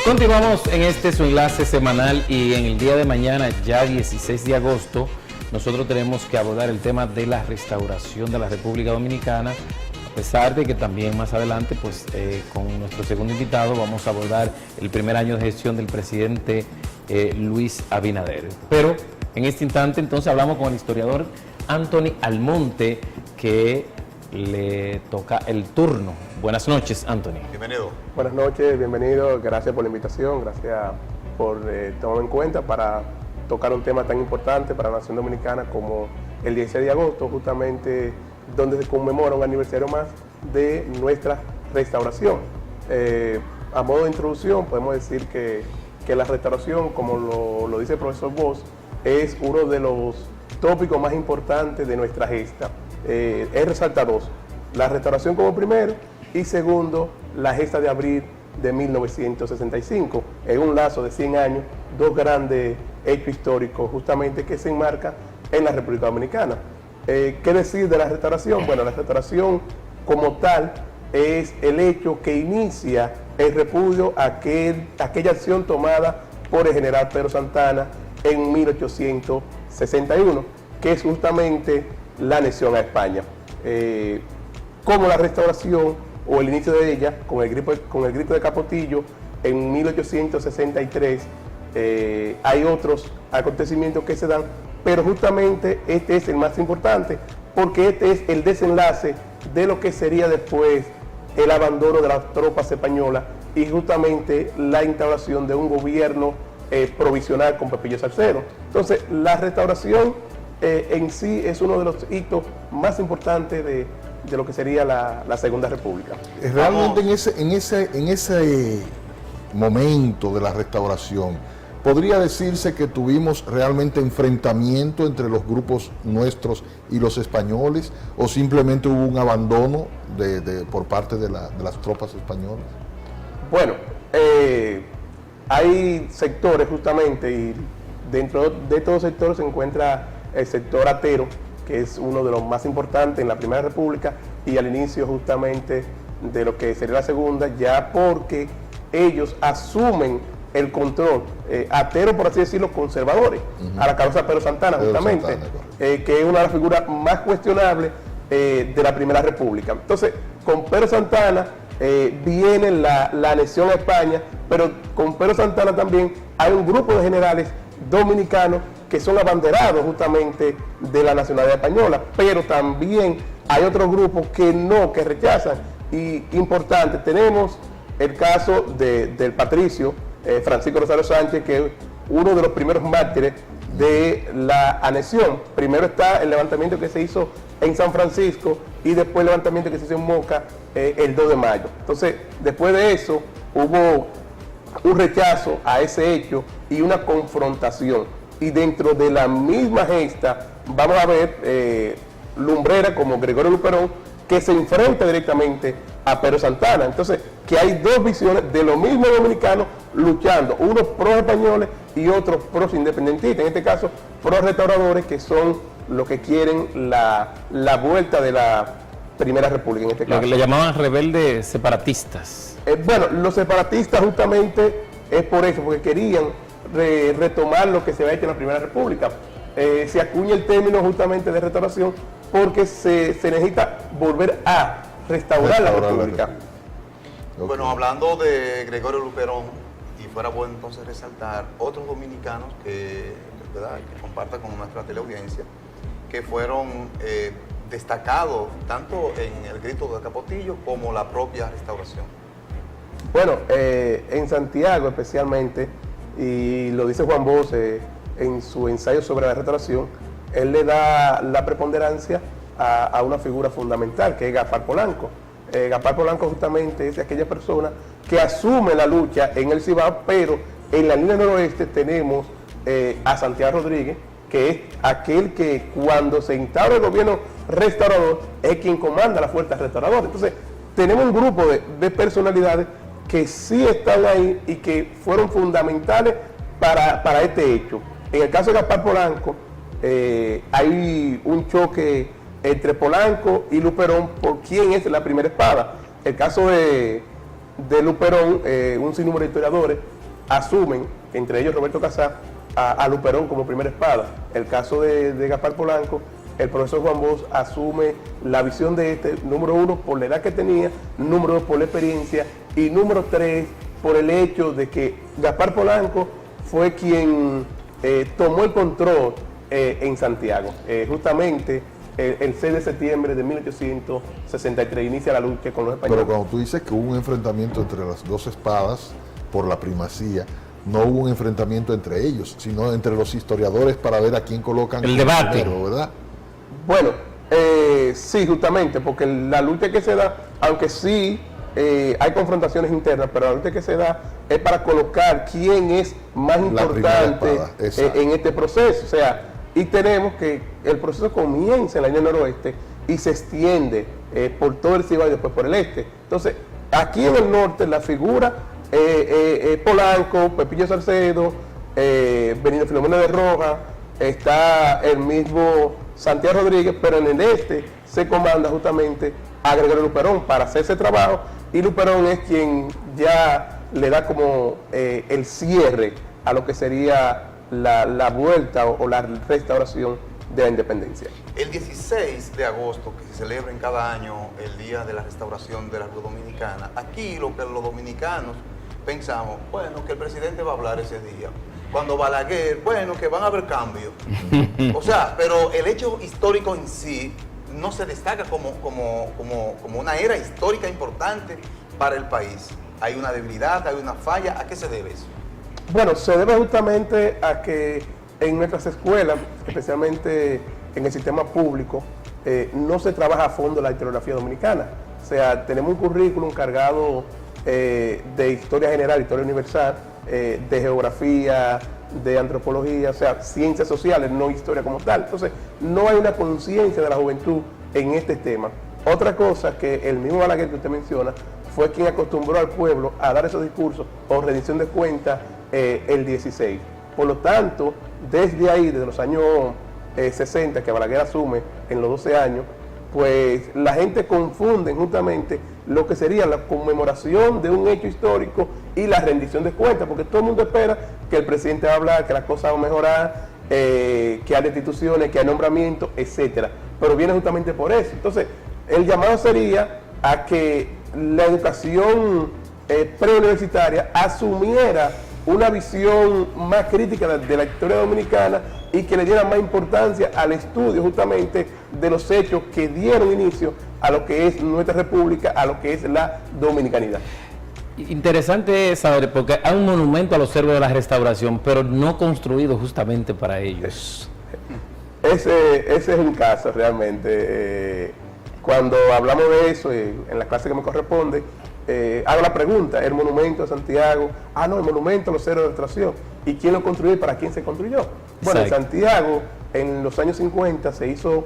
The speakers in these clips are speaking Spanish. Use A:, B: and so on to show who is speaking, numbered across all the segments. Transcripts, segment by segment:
A: Continuamos en este su enlace semanal y en el día de mañana, ya 16 de agosto, nosotros tenemos que abordar el tema de la restauración de la República Dominicana, a pesar de que también más adelante, pues con nuestro segundo invitado, vamos a abordar el primer año de gestión del presidente Luis Abinader. Pero en este instante entonces hablamos con el historiador Anthony Almonte, que le toca el turno. Buenas noches, Anthony.
B: Bienvenido.
C: Buenas noches, bienvenido. Gracias por la invitación, gracias por tomarme en cuenta para tocar un tema tan importante para la nación dominicana como el 16 de agosto, justamente donde se conmemora un aniversario más de nuestra restauración. A modo de introducción, podemos decir que la restauración, como lo dice el profesor Bosch, es uno de los tópicos más importantes de nuestra gesta. Él resalta dos: la restauración como primero y segundo, la gesta de abril de 1965, en un lazo de 100 años, dos grandes hechos históricos justamente que se enmarcan en la República Dominicana. ¿Qué decir de la restauración? Bueno, la restauración como tal es el hecho que inicia el repudio a aquella acción tomada por el general Pedro Santana en 1861, que es justamente la anexión a España. Como la restauración o el inicio de ella, con el grito de Capotillo en 1863, hay otros acontecimientos que se dan, pero justamente este es el más importante, porque este es el desenlace de lo que sería después el abandono de las tropas españolas y justamente la instauración de un gobierno provisional con Pepillo Salcedo. Entonces, la restauración en sí es uno de los hitos más importantes de lo que sería la Segunda República.
D: Realmente en ese momento de la restauración, ¿podría decirse que tuvimos realmente enfrentamiento entre los grupos nuestros y los españoles, o simplemente hubo un abandono por parte de las tropas españolas?
C: Bueno, hay sectores justamente, y dentro de estos sectores se encuentra el sector atero, que es uno de los más importantes en la Primera República y al inicio justamente de lo que sería la Segunda, ya porque ellos asumen el control, atero por así decirlo, conservadores, a la causa Pedro Santana justamente, que es una de las figuras más cuestionables de la Primera República. Entonces, con Pedro Santana viene la anexión a España, pero con Pedro Santana también hay un grupo de generales dominicanos que son abanderados justamente de la nacionalidad española, pero también hay otros grupos que rechazan. Y importante, tenemos el caso del patricio Francisco Rosario Sánchez, que es uno de los primeros mártires de la anexión. Primero está el levantamiento que se hizo en San Francisco y después el levantamiento que se hizo en Moca el 2 de mayo. Entonces, después de eso, hubo un rechazo a ese hecho y una confrontación. Y dentro de la misma gesta vamos a ver lumbreras como Gregorio Luperón, que se enfrenta directamente a Pedro Santana. Entonces, que hay dos visiones de los mismos dominicanos luchando, unos pro españoles y otros pro independentistas, en este caso pro restauradores, que son los que quieren la vuelta de la Primera República en este caso.
A: Lo que le llamaban rebeldes separatistas.
C: Bueno, los separatistas justamente es por eso, porque querían retomar lo que se había hecho en la Primera República. Se acuña el término justamente de restauración porque se necesita volver a restaurar la República.
B: Okay. Bueno, hablando de Gregorio Luperón, y fuera bueno entonces resaltar otros dominicanos que compartan con nuestra teleaudiencia, que fueron destacados tanto en el grito de Capotillo como la propia restauración.
C: Bueno, en Santiago especialmente, y lo dice Juan Bosch en su ensayo sobre la restauración, él le da la preponderancia a una figura fundamental, que es Gaspar Polanco. Gaspar Polanco justamente es de aquella persona que asume la lucha en el Cibao, pero en la línea noroeste tenemos a Santiago Rodríguez, que es aquel que cuando se instaura el gobierno restaurador es quien comanda la fuerza restauradora. Entonces, tenemos un grupo de personalidades que sí están ahí y que fueron fundamentales para este hecho. En el caso de Gaspar Polanco, hay un choque entre Polanco y Luperón por quién es la primera espada. El caso de de Luperón, un sinnúmero de historiadores asumen, entre ellos Roberto Casá, a Luperón como primera espada. El caso de Gaspar Polanco, el profesor Juan Bosch asume la visión de este, número 1, por la edad que tenía, número 2, por la experiencia, y número 3, por el hecho de que Gaspar Polanco fue quien tomó el control en Santiago. Justamente el 6 de septiembre de 1863 inicia la lucha con los españoles.
D: Pero cuando tú dices que hubo un enfrentamiento entre las dos espadas por la primacía, no hubo un enfrentamiento entre ellos, sino entre los historiadores para ver a quién colocan
A: el debate,
D: primero, ¿verdad?
C: Bueno, sí, justamente, porque la lucha que se da, aunque sí hay confrontaciones internas, pero la lucha que se da es para colocar quién es más importante en este proceso. O sea, y tenemos que el proceso comienza en la línea noroeste y se extiende por todo el Cibao y después por el este. Entonces, aquí en el norte la figura Polanco, Pepillo Salcedo, Benigno Filomeno de Rojas, está el mismo Santiago Rodríguez, pero en el este se comanda justamente a Gregorio Luperón para hacer ese trabajo, y Luperón es quien ya le da como el cierre a lo que sería la vuelta o la restauración de la independencia.
B: El 16 de agosto, que se celebra en cada año el Día de la Restauración de la República Dominicana, aquí lo que los dominicanos pensamos, bueno, que el presidente va a hablar ese día. Cuando Balaguer, bueno, que van a haber cambios. O sea, pero el hecho histórico en sí no se destaca como una era histórica importante para el país. Hay una debilidad, hay una falla. ¿A qué se debe eso?
C: Bueno, se debe justamente a que en nuestras escuelas, especialmente en el sistema público, no se trabaja a fondo la historiografía dominicana. O sea, tenemos un currículum cargado de historia general, historia universal, de geografía, de antropología, o sea, ciencias sociales, no historia como tal. Entonces, no hay una conciencia de la juventud en este tema. Otra cosa que el mismo Balaguer que usted menciona fue quien acostumbró al pueblo a dar esos discursos o rendición de cuentas el 16. Por lo tanto, desde ahí, desde los años 60, que Balaguer asume en los 12 años, pues la gente confunde justamente lo que sería la conmemoración de un hecho histórico y la rendición de cuentas, porque todo el mundo espera que el presidente va a hablar, que las cosas van a mejorar, que hay instituciones, que hay nombramientos, etcétera. Pero viene justamente por eso. Entonces, el llamado sería a que la educación preuniversitaria asumiera una visión más crítica de la historia dominicana y que le diera más importancia al estudio justamente de los hechos que dieron inicio a lo que es nuestra república, a lo que es la dominicanidad.
A: Interesante saber, porque hay un monumento a los héroes de la restauración, pero no construido justamente para ellos.
C: Ese es un caso realmente. Cuando hablamos de eso, en la clase que me corresponde, hago la pregunta, ¿el monumento de Santiago? Ah, no, el monumento a los héroes de la restauración. ¿Y quién lo construyó y para quién se construyó? Bueno, en Santiago, en los años 50, se hizo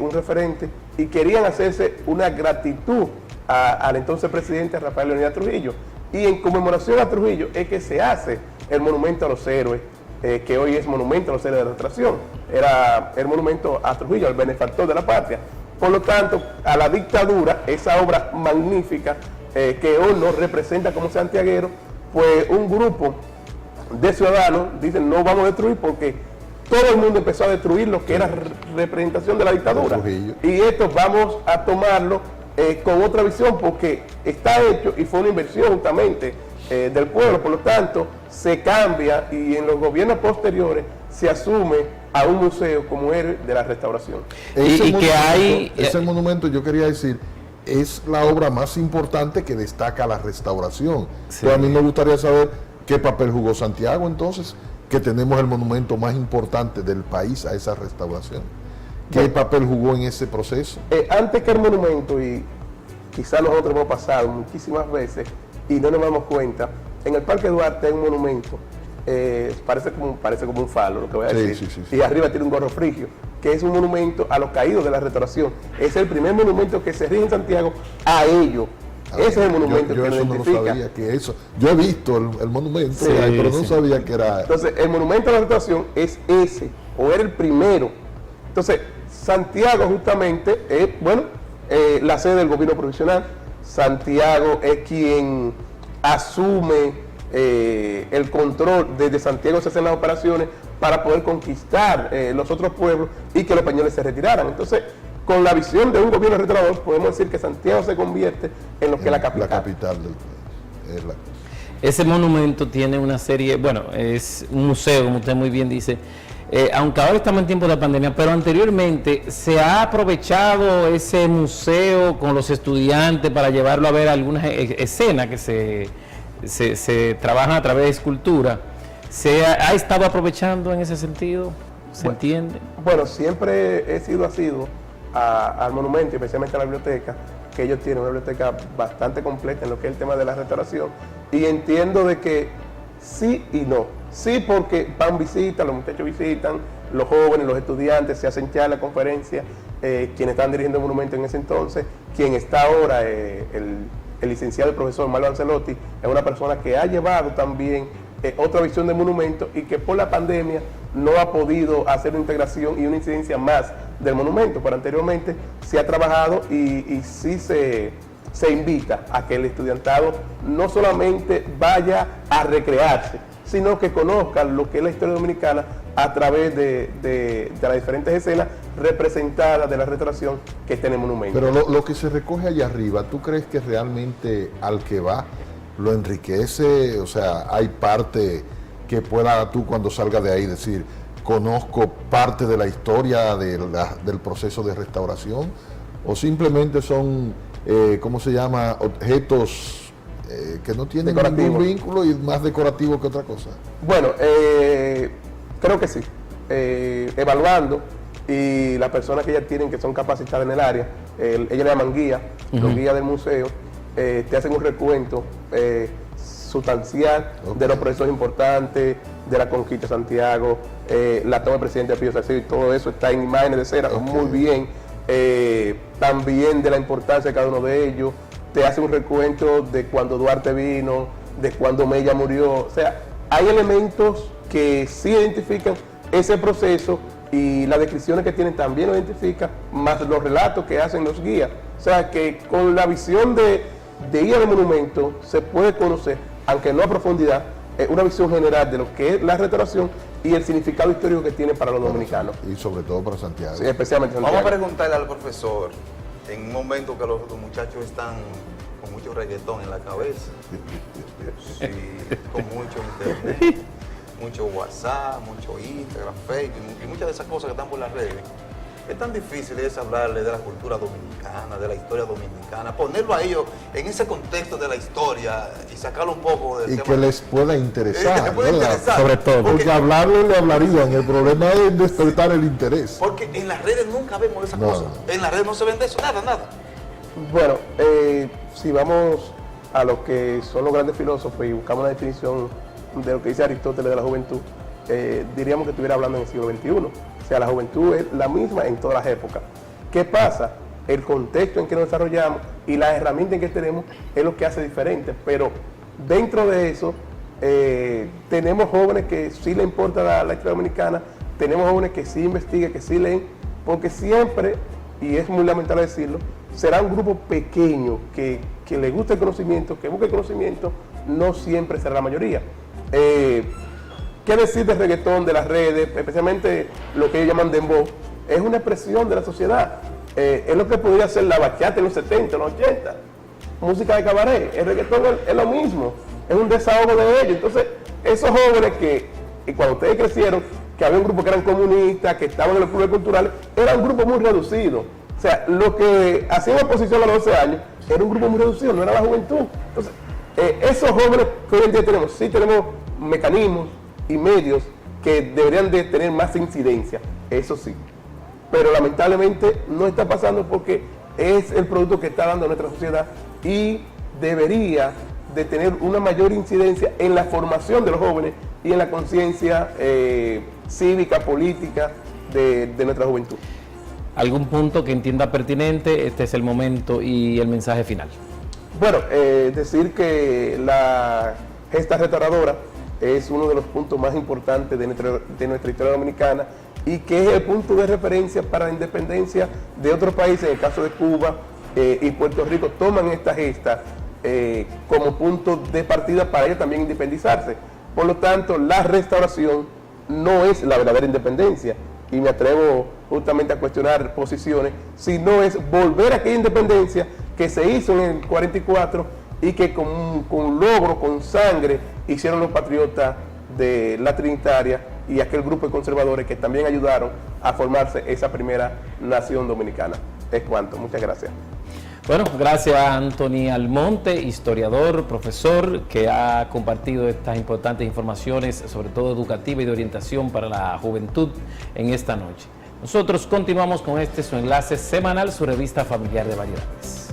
C: un referente y querían hacerse una gratitud al entonces presidente Rafael Leónidas Trujillo. Y en conmemoración a Trujillo es que se hace el monumento a los héroes, que hoy es monumento a los héroes de la restauración. Era el monumento a Trujillo, al benefactor de la patria. Por lo tanto, a la dictadura, esa obra magnífica que hoy nos representa como santiagueros, pues un grupo de ciudadanos dicen no vamos a destruir porque todo el mundo empezó a destruir lo que era representación de la dictadura. Y esto vamos a tomarlo con otra visión porque está hecho y fue una inversión justamente del pueblo. Por lo tanto, se cambia y en los gobiernos posteriores se asume a un museo como héroe de la restauración.
D: Ese monumento, yo quería decir, es la obra más importante que destaca la restauración. Sí. Pero a mí me gustaría saber qué papel jugó Santiago entonces, que tenemos el monumento más importante del país a esa restauración. ¿Qué papel jugó en ese proceso?
C: Antes que el monumento, y quizás nosotros hemos pasado muchísimas veces y no nos damos cuenta, en el Parque Duarte hay un monumento, parece como un falo, lo que voy a decir, sí. Y arriba tiene un gorro frigio, que es un monumento a los caídos de la restauración. Es el primer monumento que se rige en Santiago a ellos. Ese es el monumento que lo identifica.
D: No sabía que eso. Yo he visto el monumento, pero no sabía que era.
C: Entonces, el monumento a la restauración es ese, o era el primero. Entonces, Santiago justamente es, la sede del gobierno provisional. Santiago es quien asume el control. Desde Santiago se hacen las operaciones para poder conquistar los otros pueblos y que los españoles se retiraran. Entonces, con la visión de un gobierno restaurador, podemos decir que Santiago se convierte en lo que es la capital.
D: La capital del país. Es la...
A: Ese monumento tiene una serie, bueno, es un museo, como usted muy bien dice, aunque ahora estamos en tiempo de pandemia, pero anteriormente se ha aprovechado ese museo con los estudiantes para llevarlo a ver algunas escenas que se trabajan a través de escultura. ¿Se ha estado aprovechando en ese sentido? ¿Se entiende?
C: Bueno, siempre he sido asiduo al monumento, especialmente a la biblioteca, que ellos tienen una biblioteca bastante completa en lo que es el tema de la restauración, y entiendo de que sí y no. Sí, porque van visitas, los muchachos visitan, los jóvenes, los estudiantes, se hacen charlas, conferencias, quienes están dirigiendo el monumento en ese entonces, quien está ahora, el licenciado y profesor Marlo Ancelotti, es una persona que ha llevado también otra visión del monumento y que por la pandemia no ha podido hacer una integración y una incidencia más del monumento, pero anteriormente se ha trabajado y sí se invita a que el estudiantado no solamente vaya a recrearse, sino que conozca lo que es la historia dominicana a través de las diferentes escenas representadas de la restauración que está en el monumento.
D: Pero lo que se recoge allá arriba, ¿tú crees que realmente al que va lo enriquece? O sea, hay parte que pueda tú cuando salgas de ahí decir, conozco parte de la historia del proceso de restauración, o simplemente son, ¿cómo se llama?, objetos que no tienen ningún vínculo y más decorativo que otra cosa.
C: Bueno, creo que sí. Evaluando, y las personas que ya tienen, que son capacitadas en el área, ellos le llaman guía, los guías del museo, te hacen un recuento sustancial de los procesos importantes, de la conquista de Santiago, la toma del presidente Pío Salcedo, y todo eso está en imágenes de cera, muy bien. También de la importancia de cada uno de ellos, te hace un recuento de cuando Duarte vino, de cuando Mella murió. O sea, hay elementos que sí identifican ese proceso, y las descripciones que tienen también lo identifican, más los relatos que hacen los guías. O sea, que con la visión de ir al monumento se puede conocer, aunque no a profundidad, una visión general de lo que es la restauración y el significado histórico que tiene para los dominicanos.
D: Y sobre todo para Santiago.
C: Sí, especialmente Santiago.
B: Vamos a preguntarle al profesor, en un momento que los muchachos están con mucho reggaetón en la cabeza, sí, con mucho internet, mucho WhatsApp, mucho Instagram, Facebook y muchas de esas cosas que están por las redes. ¿Qué tan difícil es hablarle de la cultura dominicana, de la historia dominicana, ponerlo a ellos en ese contexto de la historia y sacarlo un poco del tema?
D: Y que les pueda interesar,
A: sobre todo.
D: Porque hablarlo le hablarían, el problema es despertar el interés.
B: Porque en las redes nunca vemos esas cosas. En las redes no se vende eso, nada.
C: Bueno, si vamos a lo que son los grandes filósofos y buscamos una definición de lo que dice Aristóteles de la juventud, diríamos que estuviera hablando en el siglo XXI. O sea, la juventud es la misma en todas las épocas. ¿Qué pasa? El contexto en que nos desarrollamos y las herramientas que tenemos es lo que hace diferente. Pero dentro de eso, tenemos jóvenes que sí les importa la historia dominicana, tenemos jóvenes que sí investigan, que sí leen, porque siempre, y es muy lamentable decirlo, será un grupo pequeño que le gusta el conocimiento, que busca el conocimiento, no siempre será la mayoría. ¿Qué decir del reggaetón, de las redes, especialmente lo que ellos llaman dembow? Es una expresión de la sociedad. Es lo que podría ser la bachata en los 70, en los 80. Música de cabaret. El reggaetón es lo mismo. Es un desahogo de ellos. Entonces, esos jóvenes y cuando ustedes crecieron, que había un grupo que eran comunistas, que estaban en los clubes culturales, era un grupo muy reducido. O sea, lo que hacían oposición a los 12 años era un grupo muy reducido, no era la juventud. Entonces, esos jóvenes que hoy en día tenemos, sí tenemos mecanismos y medios que deberían de tener más incidencia, eso sí, pero lamentablemente no está pasando porque es el producto que está dando nuestra sociedad y debería de tener una mayor incidencia en la formación de los jóvenes y en la conciencia cívica, política de nuestra juventud.
A: ¿Algún punto que entienda pertinente? Este es el momento y el mensaje final.
C: Bueno, decir que la gesta restauradora es uno de los puntos más importantes de nuestra historia dominicana y que es el punto de referencia para la independencia de otros países, en el caso de Cuba, y Puerto Rico toman esta gesta como punto de partida para ellos también independizarse. Por lo tanto, la restauración no es la verdadera independencia, y me atrevo justamente a cuestionar posiciones, sino es volver a aquella independencia que se hizo en el 44 y que con logro, con sangre, hicieron los patriotas de la Trinitaria y aquel grupo de conservadores que también ayudaron a formarse esa primera nación dominicana. Es cuanto. Muchas gracias.
A: Bueno, gracias a Anthony Almonte, historiador, profesor, que ha compartido estas importantes informaciones, sobre todo educativa y de orientación para la juventud en esta noche. Nosotros continuamos con su enlace semanal, su revista familiar de variedades.